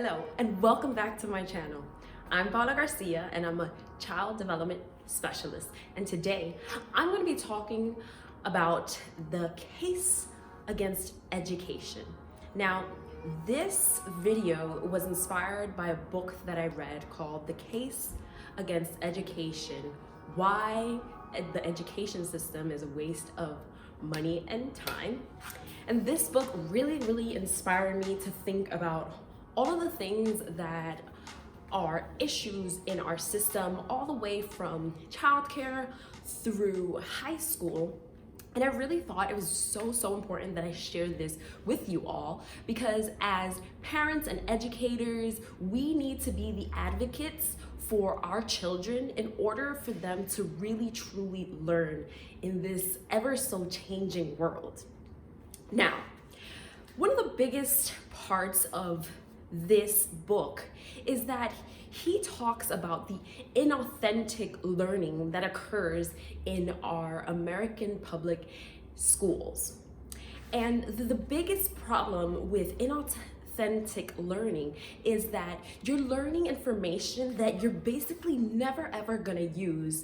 Hello and welcome back to my channel. I'm Paula Garcia and I'm a child development specialist, and today I'm going to be talking about the case against education. Now, this video was inspired by a book that I read called The Case Against Education: Why the Education System is a Waste of Money and Time. And this book really inspired me to think about all of the things that are issues in our system, all the way from childcare through high school. And I really thought it was so important that I shared this with you all, because as parents and educators, we need to be the advocates for our children in order for them to really truly learn in this ever so changing world. Now, one of the biggest parts of this book is that he talks about the inauthentic learning that occurs in our American public schools. And the biggest problem with inauthentic learning is that you're learning information that you're basically never ever gonna use.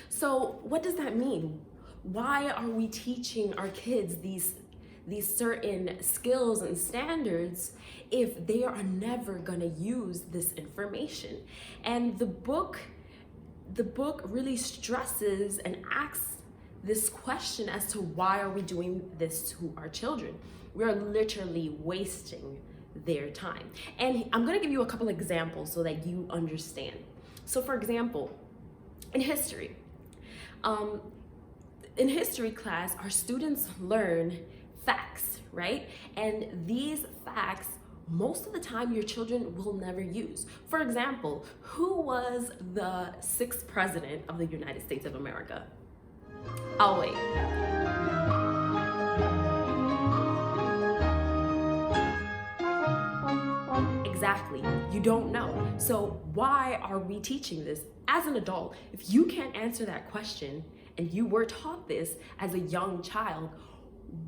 So what does that mean? Why are we teaching our kids these certain skills and standards if they are never gonna use this information? And the book really stresses and asks this question as to why are we doing this to our children? We are literally wasting their time. And I'm gonna give you a couple examples so that you understand. So for example, in history class, our students learn facts, right? And these facts, most of the time, your children will never use. For example, who was the 6th president of the United States of America? I'll wait. Exactly, you don't know. So why are we teaching this? As an adult, if you can't answer that question and you were taught this as a young child,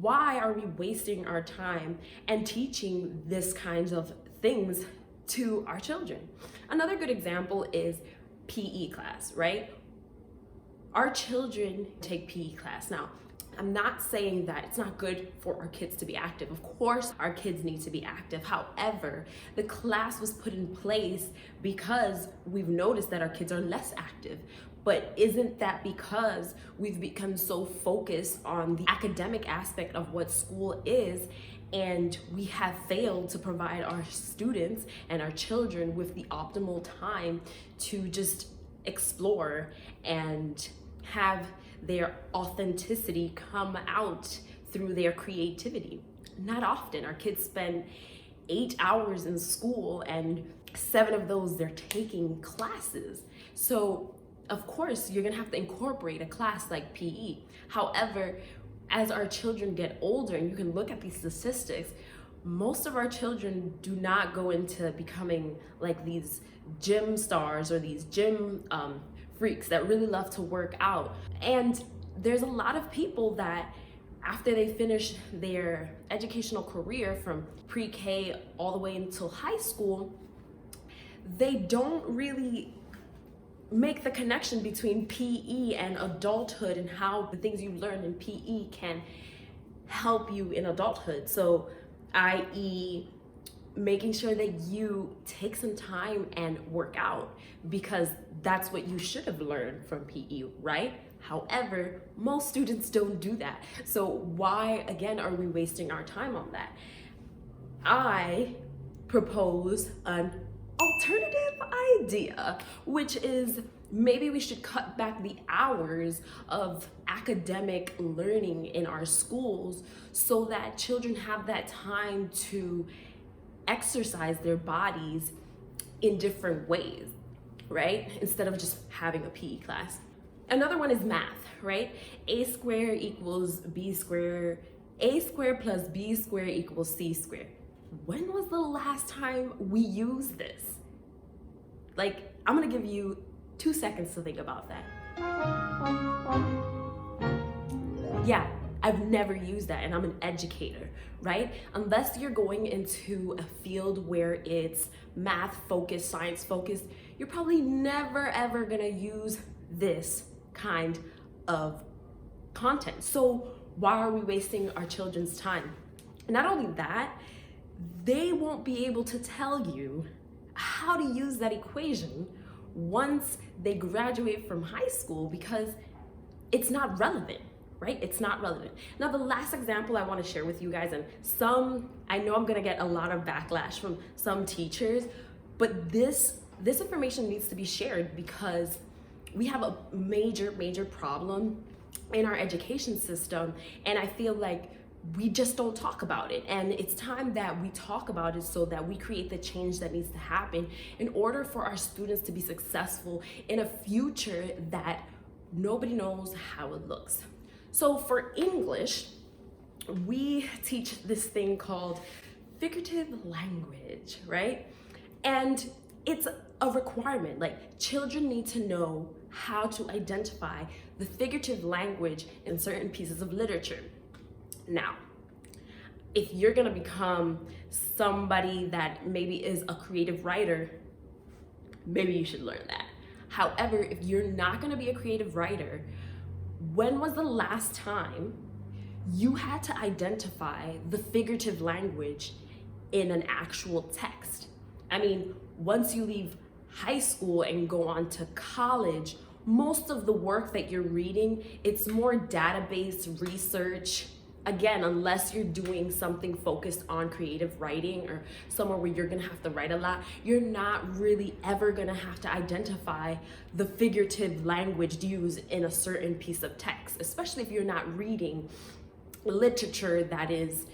why are we wasting our time and teaching this kinds of things to our children? Another good example is PE class, right? Our children take PE class. Now, I'm not saying that it's not good for our kids to be active. Of course, our kids need to be active. However, the class was put in place because we've noticed that our kids are less active. But isn't that because we've become so focused on the academic aspect of what school is, and we have failed to provide our students and our children with the optimal time to just explore and have their authenticity come out through their creativity? Not often. Our kids spend 8 hours in school and 7 of those they're taking classes. So of course, you're gonna have to incorporate a class like PE. However, as our children get older, and you can look at these statistics, most of our children do not go into becoming like these gym stars or these gym freaks that really love to work out. And there's a lot of people that after they finish their educational career from pre-K all the way until high school, they don't really make the connection between PE and adulthood and how the things you learn in PE can help you in adulthood. So, i.e., making sure that you take some time and work out, because that's what you should have learned from PE, right? However, most students don't do that. So why, again, are we wasting our time on that? I propose an alternative idea, which is maybe we should cut back the hours of academic learning in our schools so that children have that time to exercise their bodies in different ways, right? Instead of just having a PE class. Another one is math, right? A squared equals B squared. A squared plus B squared equals C squared. When was the last time we used this? Like, I'm gonna give you 2 seconds to think about that. Yeah, I've never used that, and I'm an educator, right? Unless you're going into a field where it's math focused, science focused, you're probably never ever gonna use this kind of content. So why are we wasting our children's time? Not only that, they won't be able to tell you how to use that equation once they graduate from high school because it's not relevant, right? It's not relevant. Now, the last example I want to share with you guys, and I know I'm gonna get a lot of backlash from some teachers, but this information needs to be shared because we have a major problem in our education system, and I feel like we just don't talk about it. And it's time that we talk about it so that we create the change that needs to happen in order for our students to be successful in a future that nobody knows how it looks. So for English, we teach this thing called figurative language, right? And it's a requirement. Like, children need to know how to identify the figurative language in certain pieces of literature. Now, if you're gonna become somebody that maybe is a creative writer, maybe you should learn that. However, if you're not gonna be a creative writer, when was the last time you had to identify the figurative language in an actual text? I mean, once you leave high school and go on to college, most of the work that you're reading, it's more database research. Again, unless you're doing something focused on creative writing or somewhere where you're gonna have to write a lot, you're not really ever gonna have to identify the figurative language used in a certain piece of text, especially if you're not reading literature that is,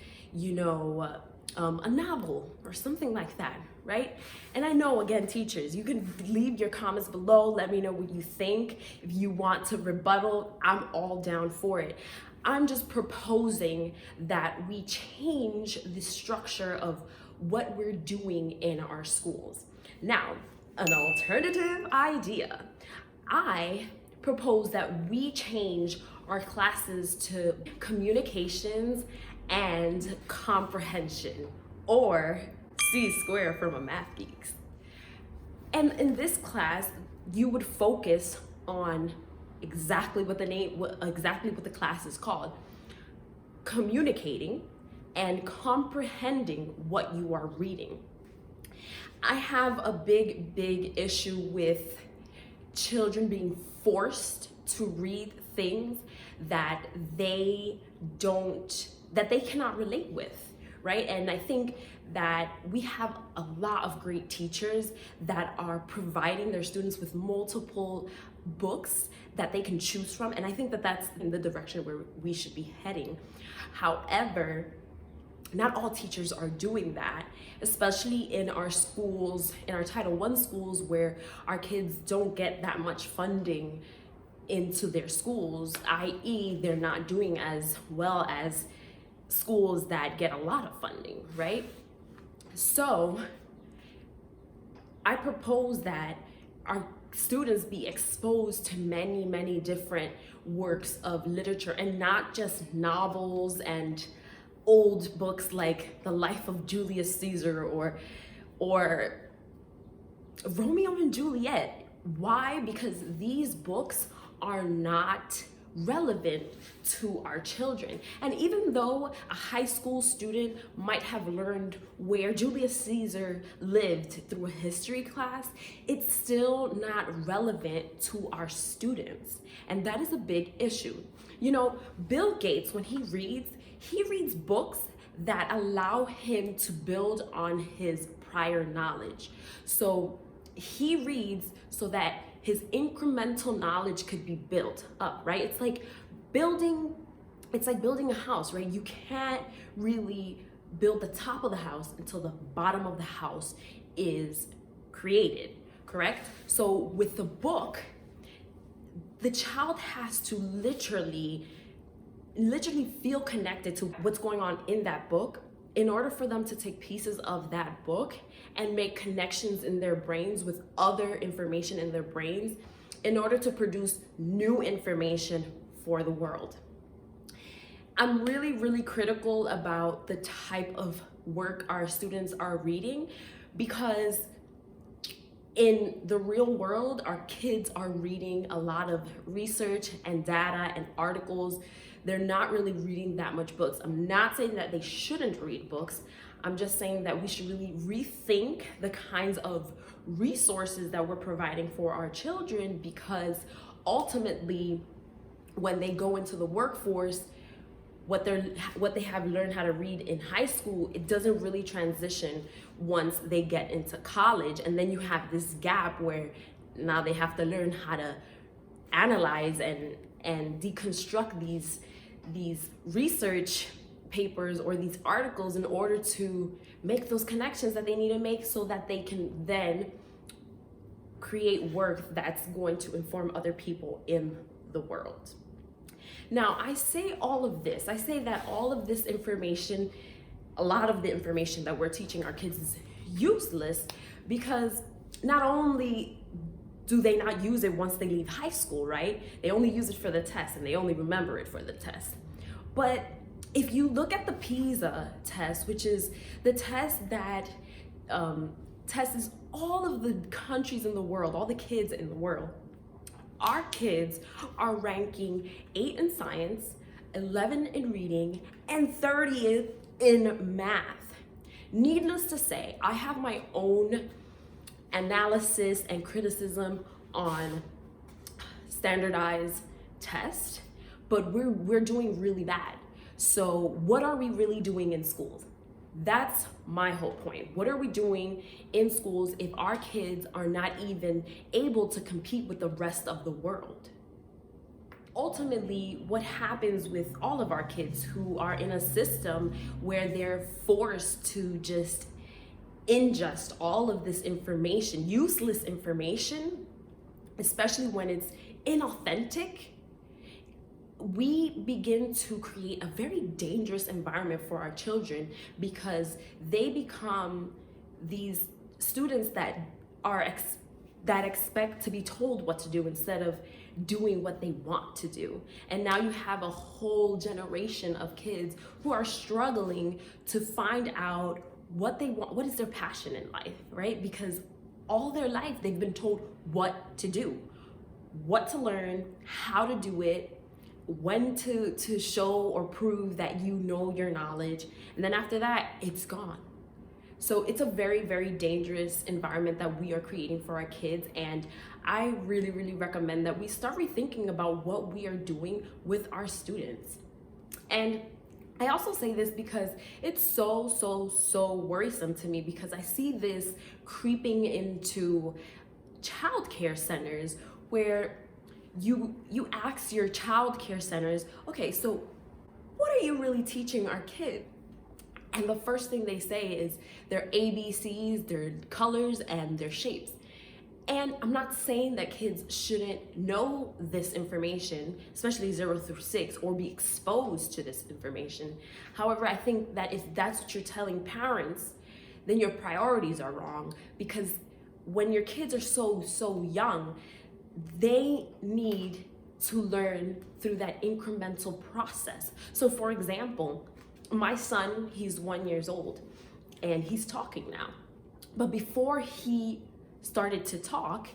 a novel or something like that, right? And I know, again, teachers, you can leave your comments below. Let me know what you think. If you want to rebuttal, I'm all down for it. I'm just proposing that we change the structure of what we're doing in our schools. Now, an alternative idea. I propose that we change our classes to communications and comprehension, or C² for my math geeks. And in this class, you would focus on exactly what the class is called: communicating and comprehending what you are reading. I have a big issue with children being forced to read things that they cannot relate with, right? And I think that we have a lot of great teachers that are providing their students with multiple books that they can choose from, and I think that that's in the direction where we should be heading. However, not all teachers are doing that, especially in our schools, in our Title I schools, where our kids don't get that much funding into their schools, i.e. they're not doing as well as schools that get a lot of funding, right? So I propose that our students be exposed to many different works of literature, and not just novels and old books like The Life of Julius Caesar or Romeo and Juliet. Why? Because these books are not relevant to our children. And even though a high school student might have learned where Julius Caesar lived through a history class, it's still not relevant to our students. And that is a big issue. Bill Gates, when he reads books that allow him to build on his prior knowledge. So he reads so that his incremental knowledge could be built up, right? It's like building a house, right? You can't really build the top of the house until the bottom of the house is created, correct? So with the book, the child has to literally feel connected to what's going on in that book in order for them to take pieces of that book and make connections in their brains with other information in their brains in order to produce new information for the world. I'm really, really critical about the type of work our students are reading, because in the real world, our kids are reading a lot of research and data and articles. They're not really reading that much books. I'm not saying that they shouldn't read books. I'm just saying that we should really rethink the kinds of resources that we're providing for our children, because ultimately, when they go into the workforce, what they have learned how to read in high school, it doesn't really transition once they get into college. And then you have this gap where now they have to learn how to analyze and deconstruct these research papers or these articles in order to make those connections that they need to make, so that they can then create work that's going to inform other people in the world. Now, I say all of this, I say that all of this information, a lot of the information that we're teaching our kids is useless, because not only do they not use it once they leave high school, right? They only use it for the test and they only remember it for the test. But if you look at the PISA test, which is the test that tests all of the countries in the world, all the kids in the world, our kids are ranking 8 in science, 11 in reading, and 30th in math. Needless to say, I have my own analysis and criticism on standardized tests, but we're doing really bad. So what are we really doing in schools? That's my whole point. What are we doing in schools if our kids are not even able to compete with the rest of the world? Ultimately, what happens with all of our kids who are in a system where they're forced to just ingest all of this information, useless information, especially when it's inauthentic, we begin to create a very dangerous environment for our children, because they become these students that expect to be told what to do instead of doing what they want to do. And now you have a whole generation of kids who are struggling to find out what they want, what is their passion in life, right? Because all their life they've been told what to do, what to learn, how to do it, when to show or prove that you know your knowledge, and then after that, it's gone. So it's a very, very dangerous environment that we are creating for our kids, and I really, really recommend that we start rethinking about what we are doing with our students. And I also say this because it's so worrisome to me, because I see this creeping into childcare centers where you ask your child care centers, okay, so what are you really teaching our kids? And the first thing they say is their ABCs, their colors, and their shapes. And I'm not saying that kids shouldn't know this information, especially 0 through 6, or be exposed to this information. However, I think that if that's what you're telling parents, then your priorities are wrong, because when your kids are so young, they need to learn through that incremental process. So for example, my son, he's 1 year old and he's talking now. But before he started to talk,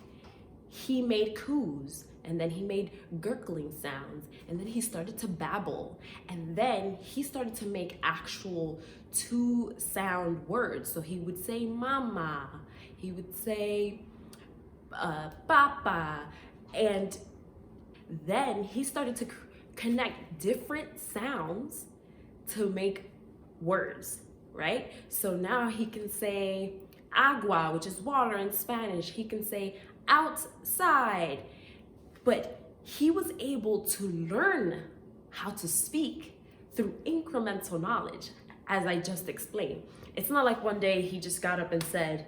he made coos, and then he made gurgling sounds, and then he started to babble, and then he started to make actual 2-sound words. So he would say mama, he would say papa, and then he started to connect different sounds to make words, right? So now he can say agua, which is water in Spanish. He can say outside. But he was able to learn how to speak through incremental knowledge, as I just explained. It's not like one day he just got up and said,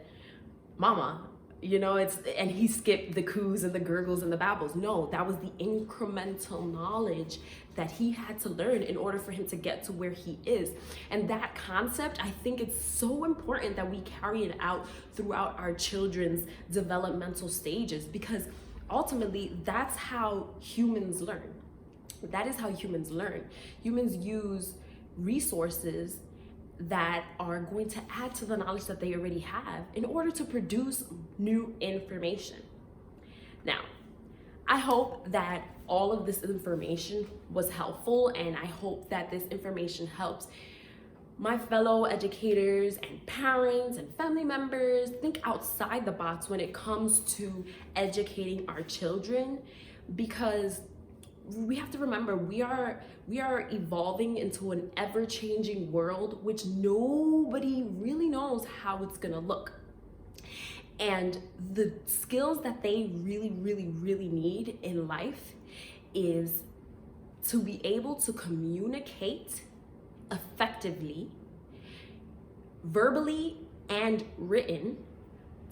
mama, and he skipped the coos and the gurgles and the babbles. No, that was the incremental knowledge that he had to learn in order for him to get to where he is. And that concept, I think it's so important that we carry it out throughout our children's developmental stages, because ultimately that's how humans learn. That is how humans learn. Humans use resources that are going to add to the knowledge that they already have in order to produce new information. Now, I hope that all of this information was helpful, and I hope that this information helps my fellow educators and parents and family members think outside the box when it comes to educating our children, because we have to remember we are evolving into an ever-changing world which nobody really knows how it's gonna look. And the skills that they really need in life is to be able to communicate effectively, verbally and written,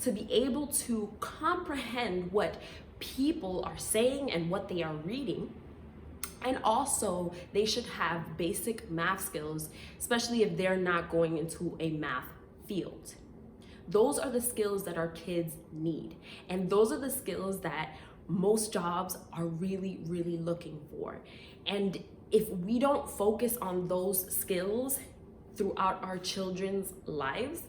to be able to comprehend what people are saying and what they are reading. And also, they should have basic math skills, especially if they're not going into a math field. Those are the skills that our kids need. And those are the skills that most jobs are really looking for. And if we don't focus on those skills throughout our children's lives,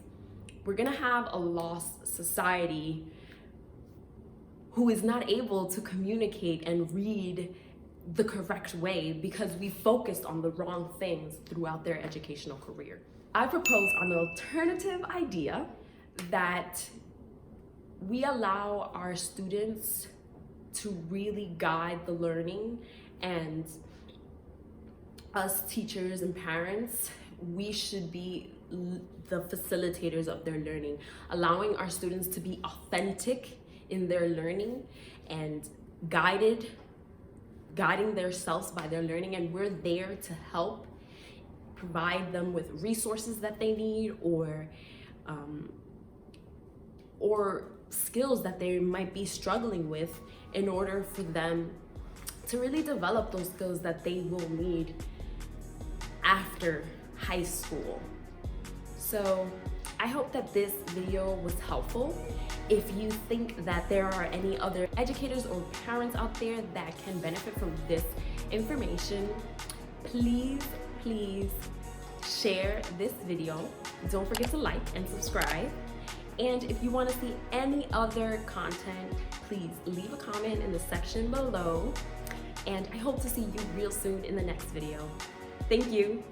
we're gonna have a lost society who is not able to communicate and read the correct way because we focused on the wrong things throughout their educational career. I propose an alternative idea that we allow our students to really guide the learning, and us teachers and parents, we should be the facilitators of their learning, allowing our students to be authentic in their learning and guiding themselves by their learning. And we're there to help provide them with resources that they need, or skills that they might be struggling with, in order for them to really develop those skills that they will need after high school. So I hope that this video was helpful. If you think that there are any other educators or parents out there that can benefit from this information, please share this video. Don't forget to like and subscribe. And if you want to see any other content, please leave a comment in the section below. And I hope to see you real soon in the next video. Thank you.